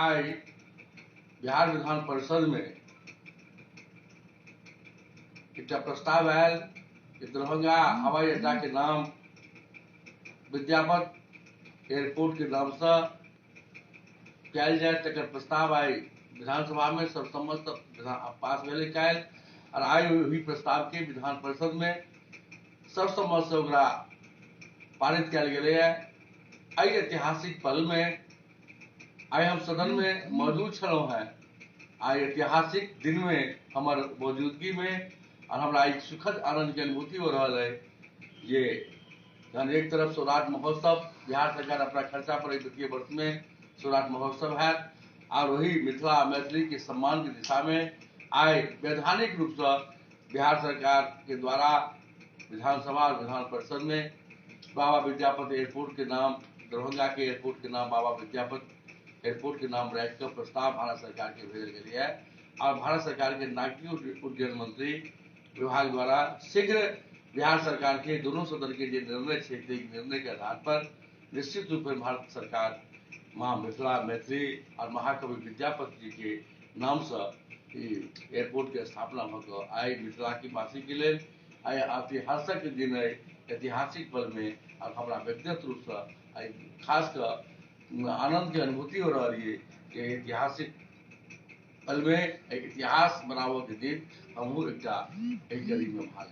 आज बिहार विधान परिषद में एक प्रस्ताव आयल कि दरभंगा हवाई अड्डा के नाम विद्यापत एयरपोर्ट के नाम से कल जाए। तक प्रस्ताव आई विधानसभा में सर्वसम्मत पास भेल कल और आई हुई प्रस्ताव के विधान परिषद में सर्वसम्मत से ओकरा पारित कल गए। ऐतिहासिक पल में आई हम सदन में मौजूद छलौं हैं। आई ऐतिहासिक दिन में हमार मौजूदगी में और हमारा एक सुखद आनंद की अनुभूति हो रहा है। ये एक तरफ सौराठ महोत्सव बिहार सरकार अपना खर्चा पर वित्तीय वर्ष में सौराठ महोत्सव है और वही मिथिला मैथिली के सम्मान की दिशा में आए वैधानिक रूप से बिहार सरकार के द्वारा विधानसभा और विधान परिषद में बाबा विद्यापत एयरपोर्ट के नाम, दरभंगा के एयरपोर्ट के नाम बाबा विद्यापत एयरपोर्ट के नाम रख कर प्रस्ताव भारत सरकार के भेजल गई है और भारत सरकार के नागरिक उड्डयन मंत्री विभाग द्वारा शीघ्र बिहार सरकार के दोनों सदन के जो निर्णय के आधार पर निश्चित रूप से भारत सरकार माँ मिथिला मैथिली और महाकवि विद्यापत जी के नाम से एयरपोर्ट की स्थापना होकर आई मिथिला की वासी के लिए आई ऐतिहासिक दिन है। ऐतिहासिक पल में और हमारा व्यक्तिगत रूप से खास कर आनंद की अनुभूति हो रही है कि ऐतिहासिक पल में एक इतिहास बनावे के दिन हम एक गरीब में भाग